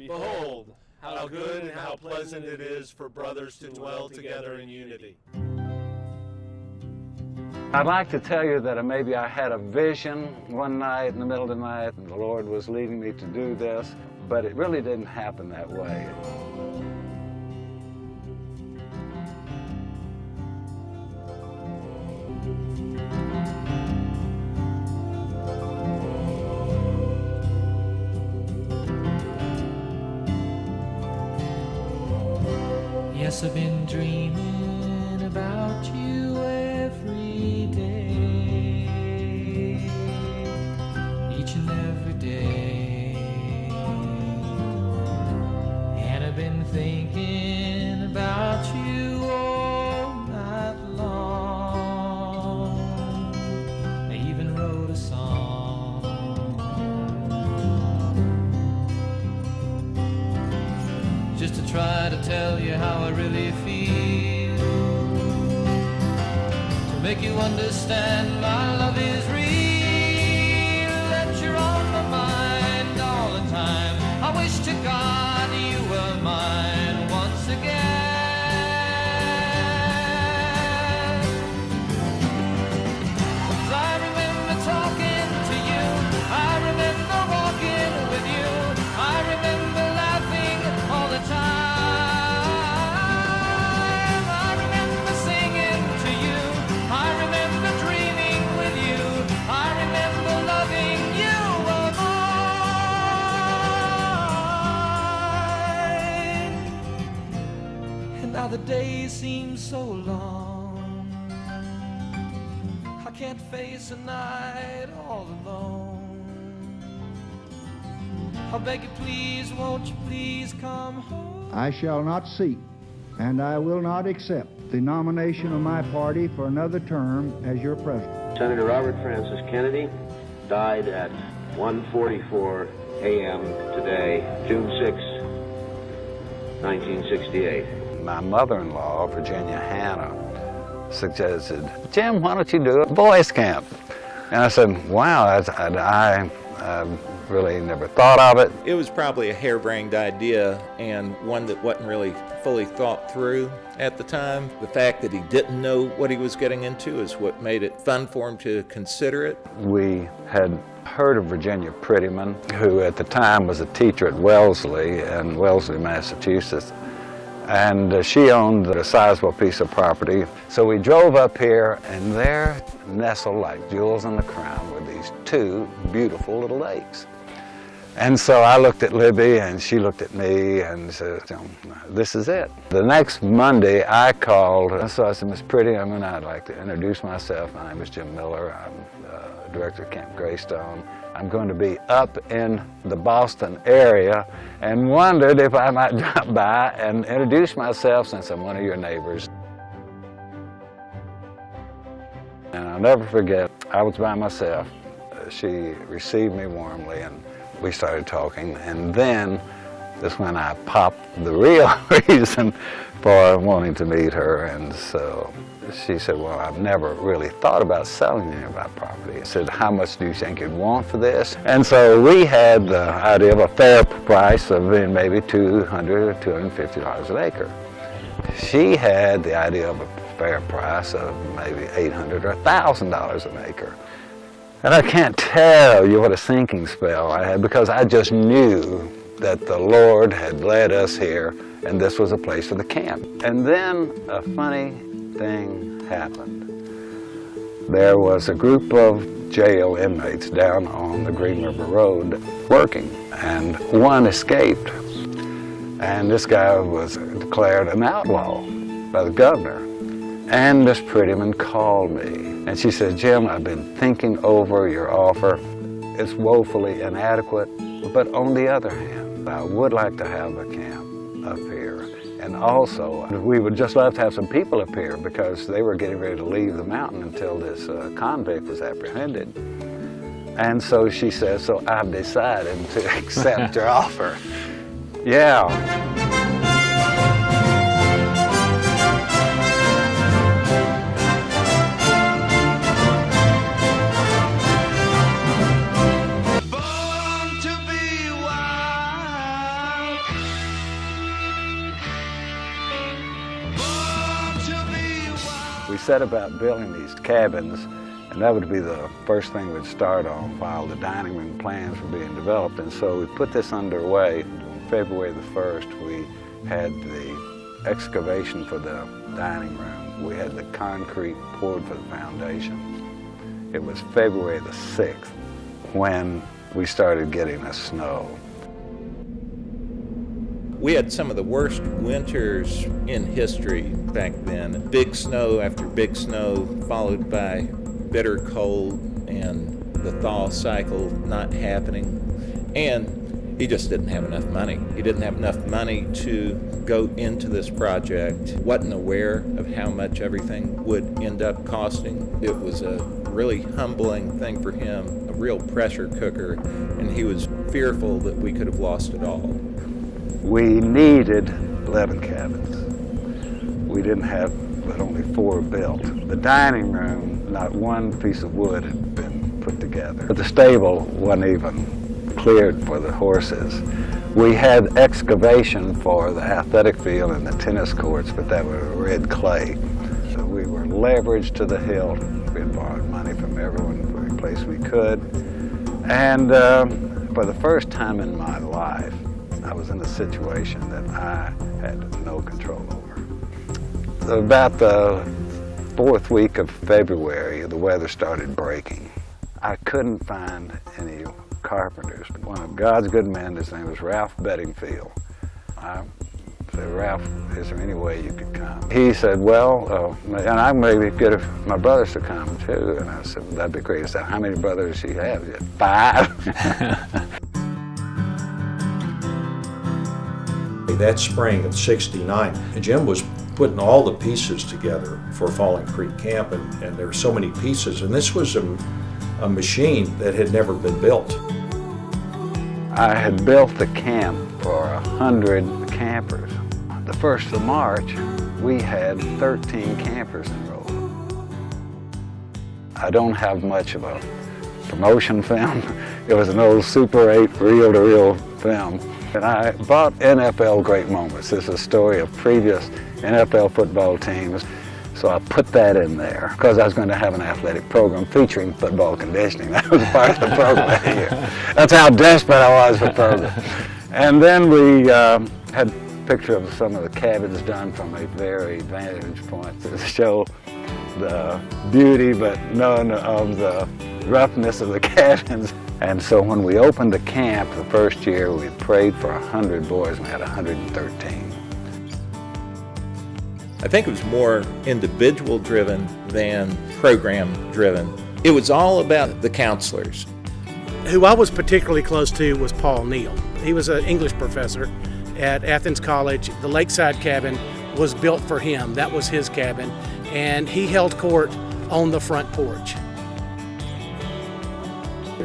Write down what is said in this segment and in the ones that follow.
Behold, how good and how pleasant it is for brothers to dwell together in unity. I'd like to tell you that maybe I had a vision one night in the middle of the night and the Lord was leading me to do this, but it really didn't happen that way. Yes, I've been dreaming about you every day, each and every day, and I've been thinking about you all night long. I even wrote a song just to try to tell you how I really feel, to make you understand my love is real, that you're on my mind all the time. I wish to God you were mine once again. 'Cause I remember talking to you, I remember walking with you, I remember laughing all the time. Now the days seem so long, I can't face a night all alone. I beg you please, won't you please come home? I shall not seek, and I will not accept the nomination of my party for another term as your president. Senator Robert Francis Kennedy died at 1:44 a.m. today, June 6, 1968. My mother-in-law, Virginia Hanna, suggested, Jim, why don't you do a boys' camp? And I said, wow, I really never thought of it. It was probably a harebrained idea and one that wasn't really fully thought through at the time. The fact that he didn't know what he was getting into is what made it fun for him to consider it. We had heard of Virginia Prettyman, who at the time was a teacher at Wellesley in Wellesley, Massachusetts. And she owned a sizable piece of property. So we drove up here, and there, nestled like jewels in the crown, were these two beautiful little lakes. And so I looked at Libby, and she looked at me, and said, this is it. The next Monday, I called, so I said, Miss Prettyman, I'd like to introduce myself. My name is Jim Miller. I'm director of Camp Greystone. I'm going to be up in the Boston area and wondered if I might drop by and introduce myself since I'm one of your neighbors. And I'll never forget, I was by myself. She received me warmly and we started talking, and then that's when I popped the real reason for wanting to meet her. And so she said, well, I've never really thought about selling any of my property. I said, how much do you think you'd want for this? And so we had the idea of a fair price of maybe $200 or $250 an acre. She had the idea of a fair price of maybe $800 or $1,000 an acre. And I can't tell you what a sinking spell I had, because I just knew that the Lord had led us here and this was a place for the camp. And then a funny thing happened. There was a group of jail inmates down on the Green River Road working, and one escaped. And this guy was declared an outlaw by the governor. And Miss Prettyman called me, and she said, Jim, I've been thinking over your offer. It's woefully inadequate, but on the other hand, I would like to have a camp up here. And also, we would just love to have some people up here because they were getting ready to leave the mountain until this convict was apprehended. And so she says, so I've decided to accept your offer. Yeah. Born to be wild. set about building these cabins, and that would be the first thing we'd start on while the dining room plans were being developed. And so we put this underway. On February the 1st, we had the excavation for the dining room. We had the concrete poured for the foundation. It was February the 6th when we started getting the snow. We had some of the worst winters in history back then. Big snow after big snow, followed by bitter cold and the thaw cycle not happening. And he just didn't have enough money. He didn't have enough money to go into this project. Wasn't aware of how much everything would end up costing. It was a really humbling thing for him, a real pressure cooker, and he was fearful that we could have lost it all. We needed 11 cabins. We didn't have but only 4 built. The dining room, not one piece of wood had been put together. But the stable wasn't even cleared for the horses. We had excavation for the athletic field and the tennis courts, but that was red clay. So we were leveraged to the hilt. We had borrowed money from everyone, every place we could. And for the first time in my life, I was in a situation that I had no control over. About the 4th week of February, the weather started breaking. I couldn't find any carpenters. One of God's good men, his name was Ralph Bedingfield. I said, Ralph, is there any way you could come? He said, well, and I maybe get if my brothers to come too. And I said, well, that'd be great. He said, how many brothers do you have? He said, 5. That spring of '69, Jim was putting all the pieces together for Falling Creek Camp, and there were so many pieces, and this was a machine that had never been built. I had built the camp for 100 campers. The 1st of March, we had 13 campers enrolled. I don't have much of a promotion film. It was an old Super 8 reel-to-reel film. And I bought NFL Great Moments. This is a story of previous NFL football teams. So I put that in there because I was going to have an athletic program featuring football conditioning. That was part of the program that year. That's how desperate I was for program. And then we had a picture of some of the cabins done from a very vantage point to show the beauty but none of the roughness of the cabins. And so when we opened the camp the first year, we prayed for 100 boys and we had 113. I think it was more individual driven than program driven. It was all about the counselors. Who I was particularly close to was Paul Neal. He was an English professor at Athens College. The Lakeside cabin was built for him. That was his cabin. And he held court on the front porch.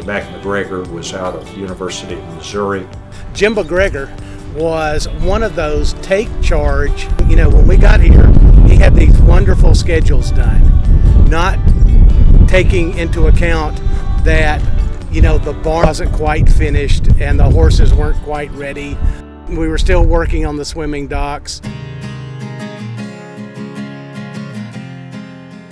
Mac McGregor was out of the University of Missouri. Jim McGregor was one of those take charge. You know, when we got here, he had these wonderful schedules done, not taking into account that, you know, the barn wasn't quite finished and the horses weren't quite ready. We were still working on the swimming docks.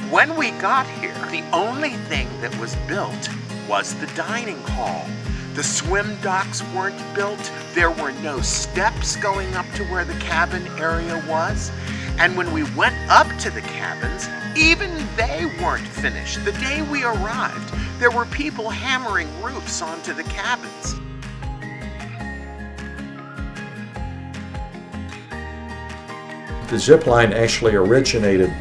When we got here, the only thing that was built was the dining hall. The swim docks weren't built. There were no steps going up to where the cabin area was. And when we went up to the cabins, even they weren't finished. The day we arrived, there were people hammering roofs onto the cabins. The zip line actually originated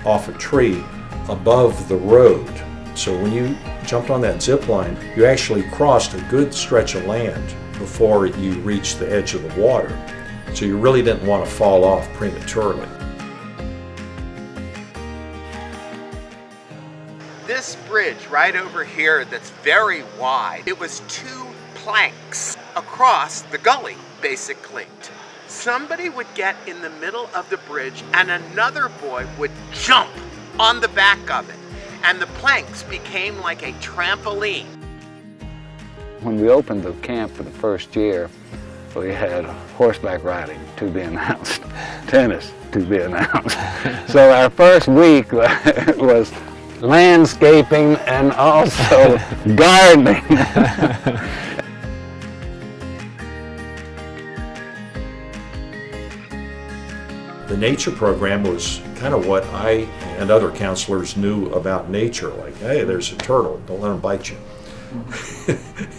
off a tree above the road. So when you jumped on that zip line, you actually crossed a good stretch of land before you reached the edge of the water. So you really didn't want to fall off prematurely. This bridge right over here that's very wide, it was 2 planks across the gully, basically. Somebody would get in the middle of the bridge and another boy would jump on the back of it. And the planks became like a trampoline. When we opened the camp for the first year, we had horseback riding to be announced, tennis to be announced. So our first week was landscaping and also gardening. The nature program was kind of what I and other counselors knew about nature. Like, hey, there's a turtle, don't let him bite you.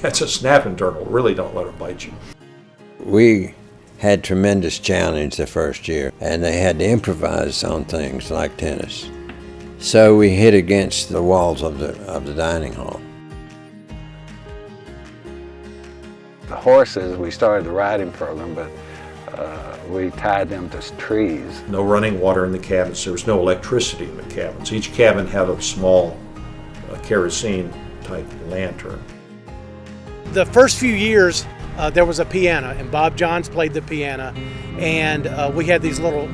That's a snapping turtle, really don't let him bite you. We had tremendous challenge the first year, and they had to improvise on things like tennis. So we hit against the walls of the dining hall. The horses, we started the riding program, but we tied them to trees. No running water in the cabins. There was no electricity in the cabins. Each cabin had a small kerosene type lantern. The first few years, there was a piano, and Bob Johns played the piano, and we had these little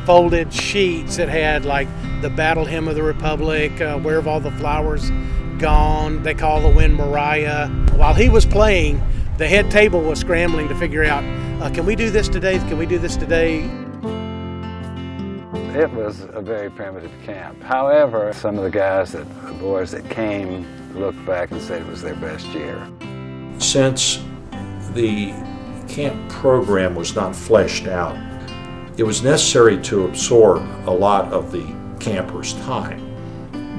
folded sheets that had like the Battle Hymn of the Republic, Where Have All the Flowers Gone, They Call the Wind Mariah. While he was playing, the head table was scrambling to figure out, can we do this today? Can we do this today? It was a very primitive camp. However, some of the boys that came looked back and said it was their best year. Since the camp program was not fleshed out, it was necessary to absorb a lot of the campers' time.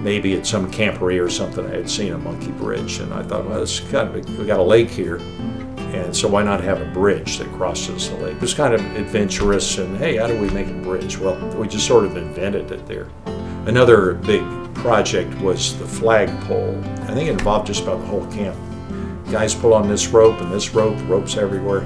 Maybe at some camporee or something I had seen a monkey bridge, and I thought, well, it's kind of we got a lake here, and so why not have a bridge that crosses the lake? It was kind of adventurous, and hey, how do we make a bridge? Well, we just sort of invented it there. Another big project was the flagpole. I think it involved just about the whole camp. Guys pull on this rope and this rope, ropes everywhere,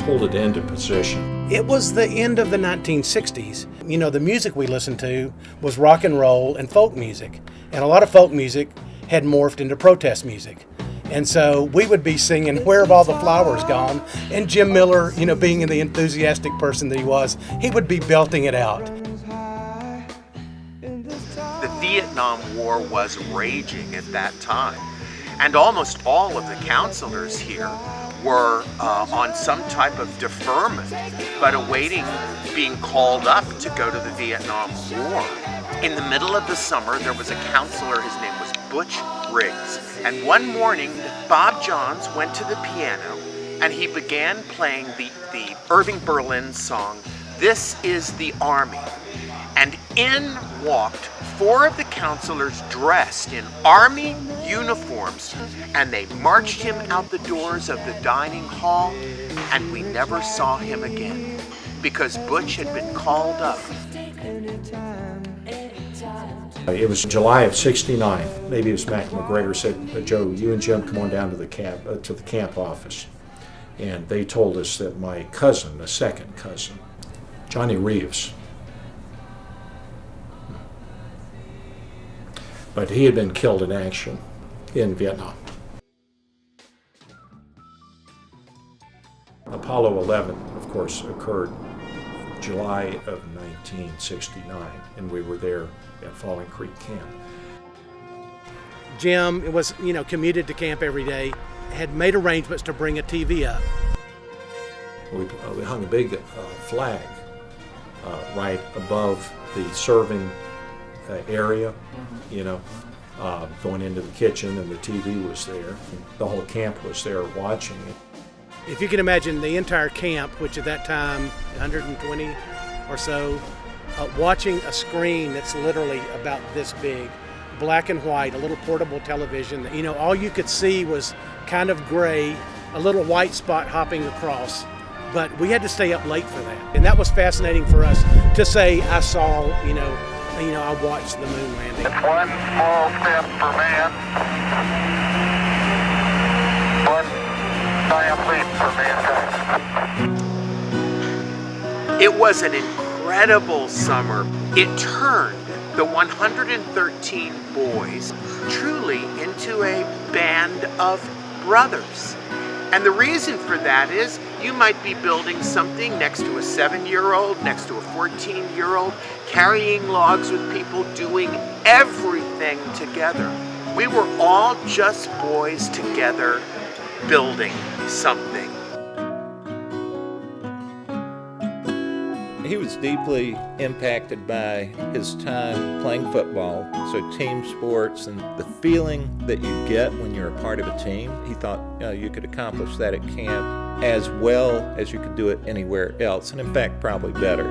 pulled it into position. It was the end of the 1960s. You know, the music we listened to was rock and roll and folk music. And a lot of folk music had morphed into protest music. And so we would be singing Where Have All the Flowers Gone? And Jim Miller, you know, being the enthusiastic person that he was, he would be belting it out. The Vietnam War was raging at that time. And almost all of the counselors here were on some type of deferment, but awaiting being called up to go to the Vietnam War. In the middle of the summer, there was a counselor, his name was Butch Riggs. And one morning, Bob Johns went to the piano and he began playing the Irving Berlin song, This Is the Army. And in walked 4 of the counselors dressed in army uniforms, and they marched him out the doors of the dining hall, and we never saw him again because Butch had been called up. It was July of '69. Maybe it was Mac McGregor said, Joe, you and Jim come on down to the camp office. And they told us that my cousin, the second cousin, Johnny Reeves, but he had been killed in action in Vietnam. Apollo 11, of course, occurred July of 1969, and we were there at Falling Creek Camp. Jim was, you know, commuted to camp every day, had made arrangements to bring a TV up. We hung a big flag right above the serving area, you know, going into the kitchen, and the TV was there. The whole camp was there watching it. If you can imagine the entire camp, which at that time, 120 or so, watching a screen that's literally about this big, black and white, a little portable television. You know, all you could see was kind of gray, a little white spot hopping across. But we had to stay up late for that. And that was fascinating for us to say, I saw, I watched the moon landing. It's one small step for man, one giant leap for mankind. It was an incredible summer. It turned the 113 boys truly into a band of brothers. And the reason for that is you might be building something next to a 7-year-old, next to a 14-year-old, carrying logs with people, doing everything together. We were all just boys together building something. He was deeply impacted by his time playing football, so team sports and the feeling that you get when you're a part of a team. He thought you could accomplish that at camp as well as you could do it anywhere else, and in fact, probably better.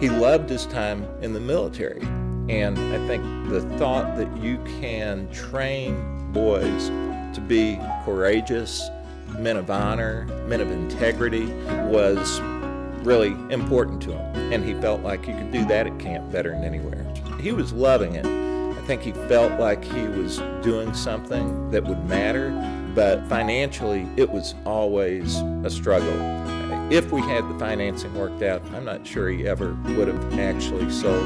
He loved his time in the military, and I think the thought that you can train boys to be courageous, men of honor, men of integrity was really important to him, and he felt like you could do that at camp better than anywhere. He was loving it. I think he felt like he was doing something that would matter, but financially it was always a struggle. If we had the financing worked out, I'm not sure he ever would have actually sold